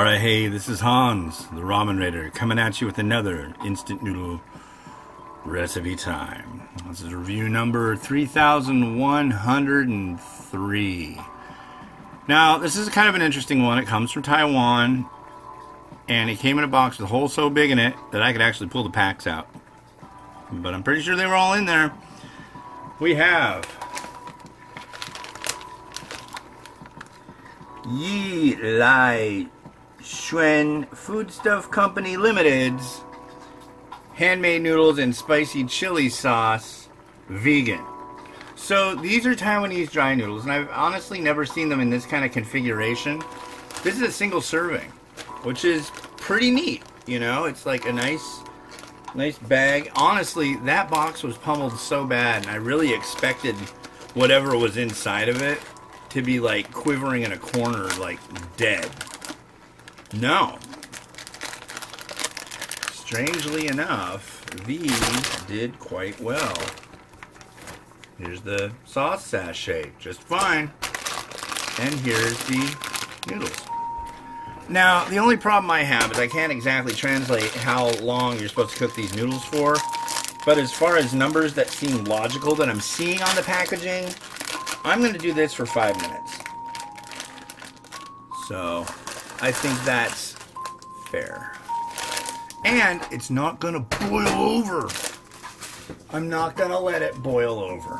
Alright, hey, this is Hans, the Ramen Rater, coming at you with another instant noodle recipe time. This is review number 3103. Now, this is kind of an interesting one. It comes from Taiwan, and it came in a box with a hole so big in it that I could actually pull the packs out. But I'm pretty sure they were all in there. We have Lai Shuen Foodstuff Company Limited's handmade noodles and spicy chili sauce, vegan. So these are Taiwanese dry noodles, and I've honestly never seen them in this kind of configuration. This is a single serving, which is pretty neat. You know, it's like a nice bag. Honestly, that box was pummeled so bad, and I really expected whatever was inside of it to be like quivering in a corner, like dead. No. Strangely enough, these did quite well. Here's the sauce sachet, just fine. And here's the noodles. Now, the only problem I have is I can't exactly translate how long you're supposed to cook these noodles for. But as far as numbers that seem logical that I'm seeing on the packaging, I'm going to do this for 5 minutes. So, I think that's fair. And it's not going to boil over. I'm not going to let it boil over.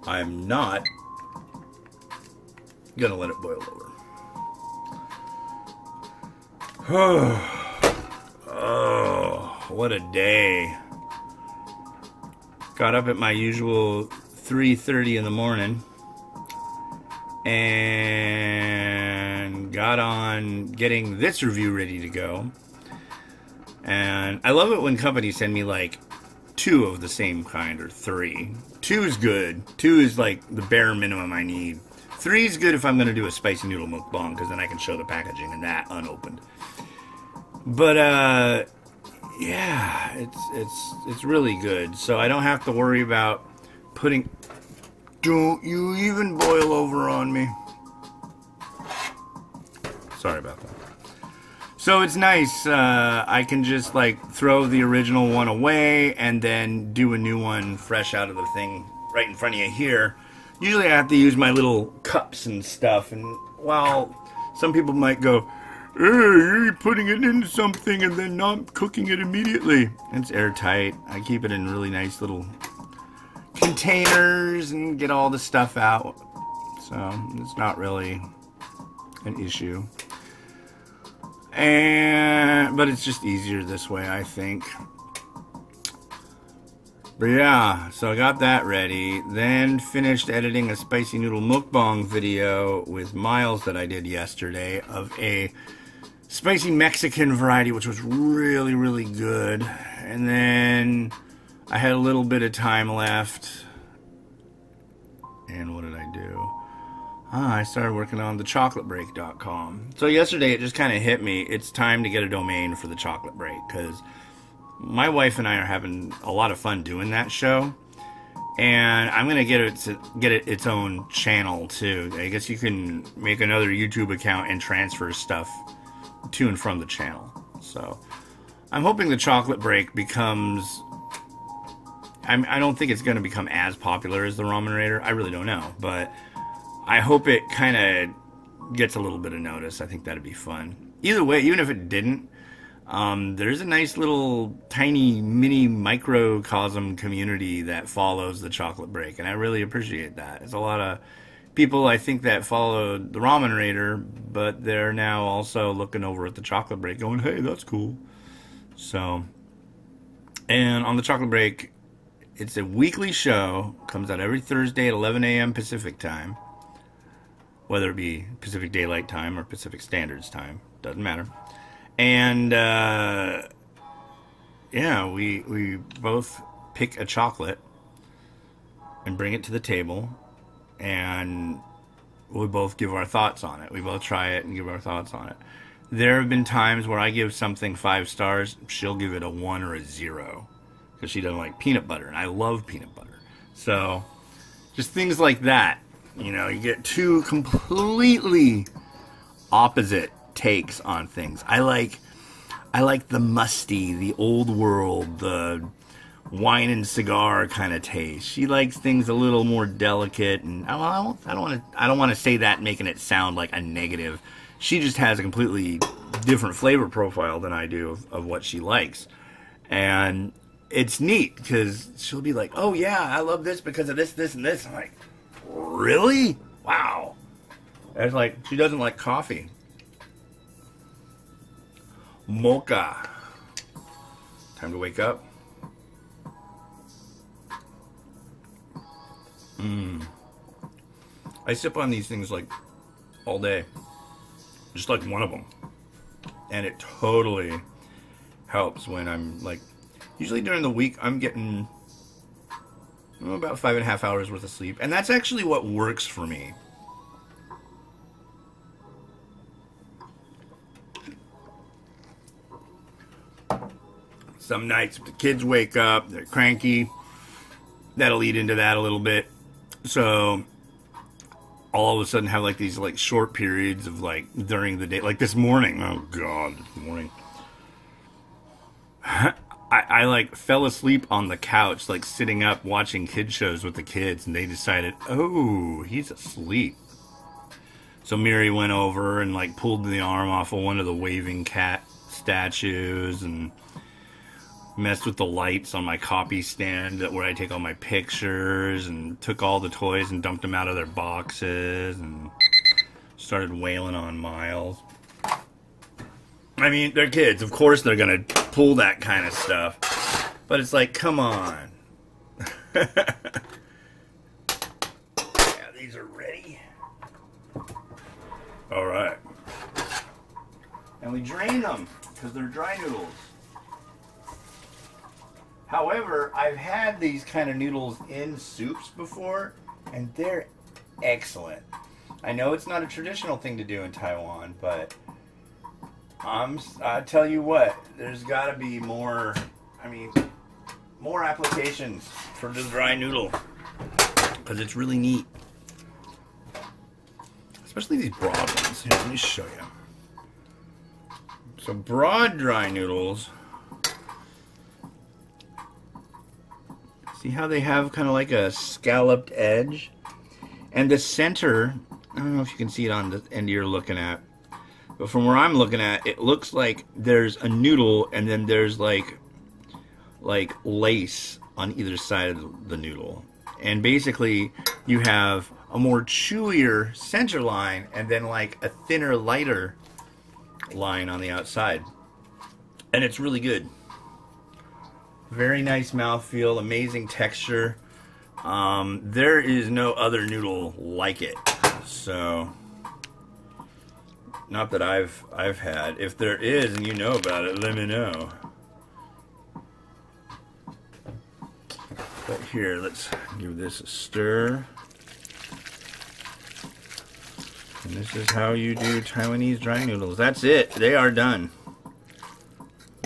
I'm not going to let it boil over. Oh, what a day. Got up at my usual 3:30 in the morning and got on getting this review ready to go. And I love it when companies send me like 2 of the same kind, or 3. 2 is good. 2 is like the bare minimum I need. 3 is good if I'm going to do a spicy noodle mukbang, because then I can show the packaging and that unopened. But yeah, it's really good. So I don't have to worry about putting... Don't you even boil over on me. Sorry about that. So it's nice. I can just like throw the original one away and then do a new one fresh out of the thing right in front of you here. Usually I have to use my little cups and stuff, and while some people might go, hey, you're putting it into something and then not cooking it immediately. It's airtight. I keep it in really nice little containers and get all the stuff out. So it's not really an issue. But it's just easier this way, I think. But yeah, so I got that ready. Then finished editing a spicy noodle mukbang video with Miles that I did yesterday of a spicy Mexican variety, which was really, really good. And then I had a little bit of time left. And what did I do? I started working on thechocolatebreak.com. So yesterday it just kind of hit me. It's time to get a domain for the Chocolate Break, because my wife and I are having a lot of fun doing that show. And I'm going to get it its own channel too. I guess you can make another YouTube account and transfer stuff to and from the channel. So I'm hoping the Chocolate Break becomes... I don't think it's going to become as popular as the Ramen Rater. I really don't know. But I hope it kind of gets a little bit of notice. I think that'd be fun. Either way, even if it didn't, there's a nice little tiny mini microcosm community that follows the Chocolate Break, and I really appreciate that. There's a lot of people, I think, that followed the Ramen Rater, but they're now also looking over at the Chocolate Break going, hey, that's cool. So, and on the Chocolate Break, it's a weekly show. Comes out every Thursday at 11 a.m. Pacific time. Whether it be Pacific Daylight Time or Pacific Standards Time. Doesn't matter. And, yeah, we both pick a chocolate and bring it to the table. And we both give our thoughts on it. We both try it and give our thoughts on it. There have been times where I give something 5 stars. She'll give it a 1 or a 0. Because she doesn't like peanut butter, and I love peanut butter. So, just things like that. You know, you get 2 completely opposite takes on things. I like the musty, the old world, the wine and cigar kind of taste. She likes things a little more delicate, and I don't want to say that making it sound like a negative. She just has a completely different flavor profile than I do of what she likes. And it's neat because she'll be like, oh yeah, I love this because of this, this, and this. I'm like, really? Wow. It's like, she doesn't like coffee. Mocha. Time to wake up. I sip on these things like all day. Just like one of them. And it totally helps when I'm like, usually during the week I'm getting about 5.5 hours worth of sleep. And that's actually what works for me. Some nights if the kids wake up, they're cranky. That'll eat into that a little bit. So all of a sudden have like these like short periods of like during the day, like this morning. Oh god, this morning. I like fell asleep on the couch, like sitting up watching kid shows with the kids, and they decided, oh, he's asleep. So Miri went over and like pulled the arm off of one of the waving cat statues and messed with the lights on my copy stand where I take all my pictures, and took all the toys and dumped them out of their boxes and started wailing on Miles. I mean, they're kids. Of course they're going to pull that kind of stuff. But it's like, come on. Yeah, these are ready. All right. And we drain them because they're dry noodles. However, I've had these kind of noodles in soups before, and they're excellent. I know it's not a traditional thing to do in Taiwan, but I tell you what, there's got to be more, more applications for the dry noodle, because it's really neat. Especially these broad ones. Here, let me show you. So broad dry noodles, see how they have kind of like a scalloped edge? And the center, I don't know if you can see it on the end you're looking at, but from where I'm looking at, it looks like there's a noodle and then there's like lace on either side of the noodle. And basically you have a more chewier center line and then like a thinner, lighter line on the outside. And it's really good. Very nice mouthfeel, amazing texture. There is no other noodle like it. So, not that I've had. If there is and you know about it, let me know. But here, let's give this a stir. And this is how you do Taiwanese dry noodles. That's it. They are done.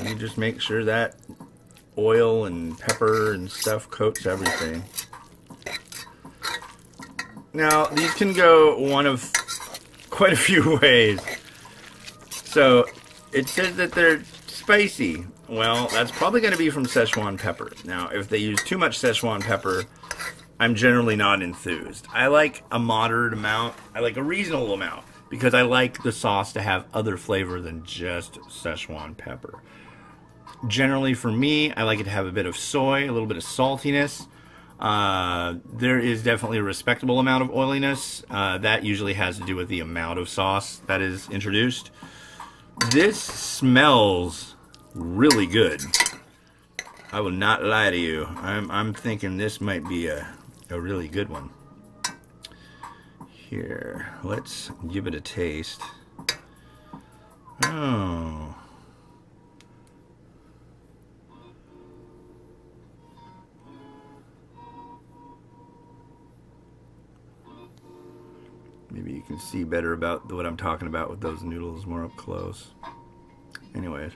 You just make sure that oil and pepper and stuff coats everything. Now, these can go one of quite a few ways. So, it says that they're spicy. Well, that's probably going to be from Szechuan pepper. Now, if they use too much Szechuan pepper, I'm generally not enthused. I like a moderate amount. I like a reasonable amount, because I like the sauce to have other flavor than just Szechuan pepper. Generally, for me, I like it to have a bit of soy, a little bit of saltiness. There is definitely a respectable amount of oiliness. That usually has to do with the amount of sauce that is introduced. This smells really good. I will not lie to you. I'm thinking this might be a really good one. Here, let's give it a taste. Oh. Maybe you can see better about what I'm talking about with those noodles more up close. Anyways.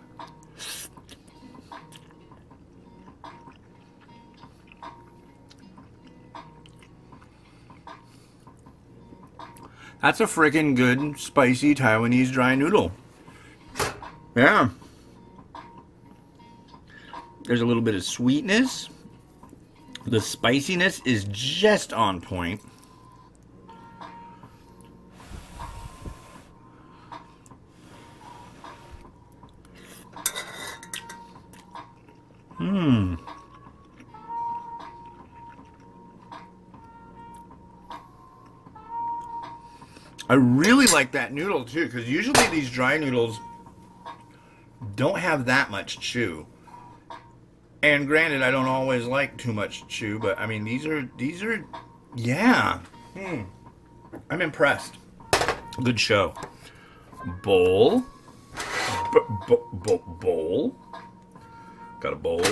That's a freaking good, spicy Taiwanese dry noodle. Yeah. There's a little bit of sweetness. The spiciness is just on point. I really like that noodle too, because usually these dry noodles don't have that much chew. And granted, I don't always like too much chew, but I mean, these are, yeah. I'm impressed. Good show. Bowl. Bowl. Got a bowl.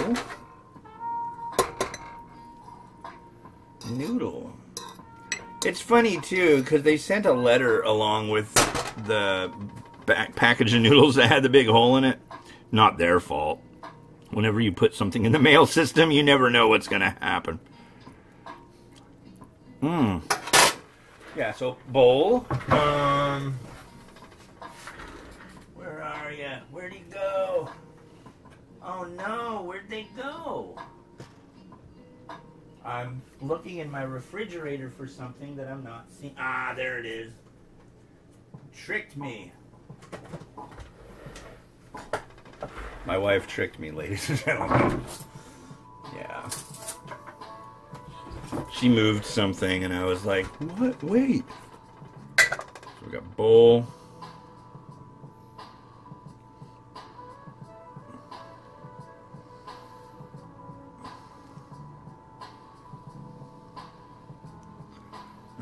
Noodle. It's funny too, because they sent a letter along with the package of noodles that had the big hole in it. Not their fault. Whenever you put something in the mail system, you never know what's going to happen. Yeah, so bowl. Where are you? Where'd he go? Oh no, where'd they go? I'm looking in my refrigerator for something that I'm not seeing. Ah, there it is. Tricked me. My wife tricked me, ladies and gentlemen. Yeah. She moved something and I was like, what? Wait. So we got bowl.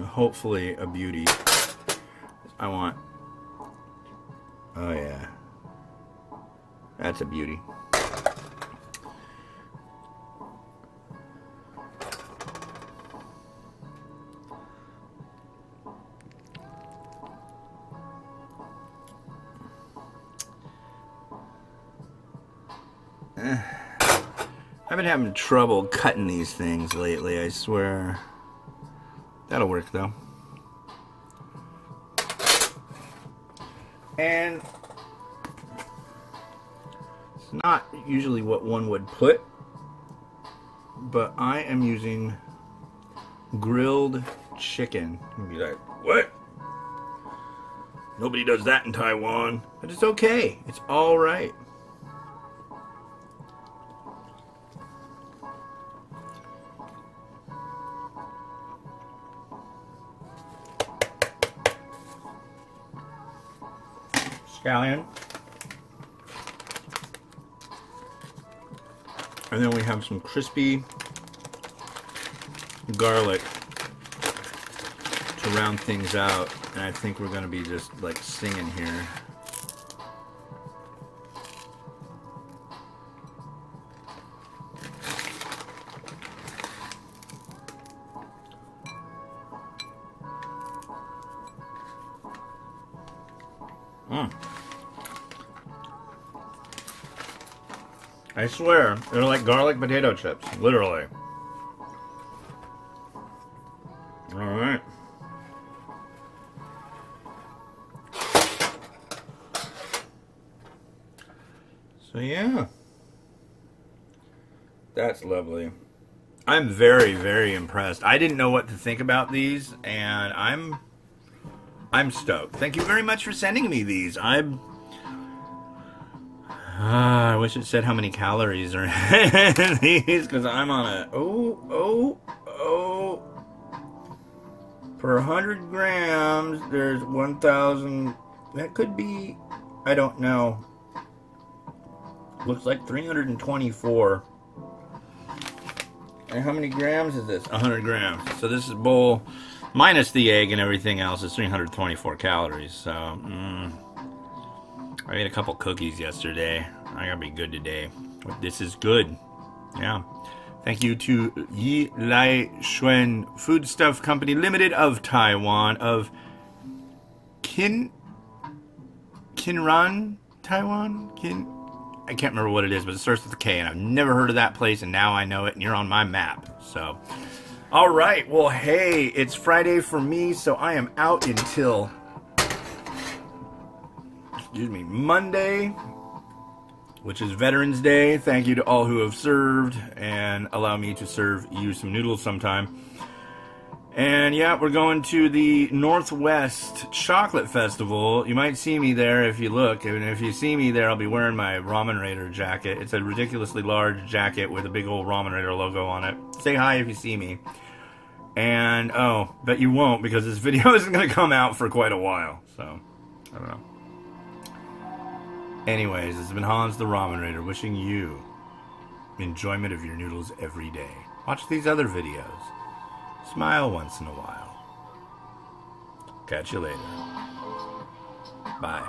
Hopefully a beauty. I want... Oh yeah. That's a beauty. I've been having trouble cutting these things lately, I swear. That'll work though. And it's not usually what one would put, but I am using grilled chicken. You'd be like, what? Nobody does that in Taiwan. But it's okay. It's all right. Scallion. And then we have some crispy garlic to round things out. And I think we're going to be just like singing here. I swear, they're like garlic potato chips, literally. Alright. So yeah. That's lovely. I'm very, very impressed. I didn't know what to think about these, and I'm stoked. Thank you very much for sending me these. I wish it said how many calories are in these, because I'm on a... Per 100 grams, there's 1,000... That could be... I don't know. Looks like 324. And how many grams is this? 100 grams. So this is a bowl, minus the egg and everything else, is 324 calories. So, I ate a couple cookies yesterday. I gotta be good today. This is good. Yeah. Thank you to Lai Shuen Foodstuff Company Limited of Taiwan, of Kinmen, Taiwan? I can't remember what it is, but it starts with a K, and I've never heard of that place, and now I know it, and you're on my map. So, all right. Well, hey, it's Friday for me, so I am out until, excuse me, Monday. which is Veterans Day. Thank you to all who have served, and allow me to serve you some noodles sometime. And yeah, we're going to the Northwest Chocolate Festival. You might see me there if you look. And if you see me there, I'll be wearing my Ramen Rater jacket. It's a ridiculously large jacket with a big old Ramen Rater logo on it. Say hi if you see me. And, oh, but you won't, because this video isn't going to come out for quite a while. So, I don't know. Anyways, it's been Hans the Ramen Rater wishing you enjoyment of your noodles every day. Watch these other videos. Smile once in a while. Catch you later. Bye.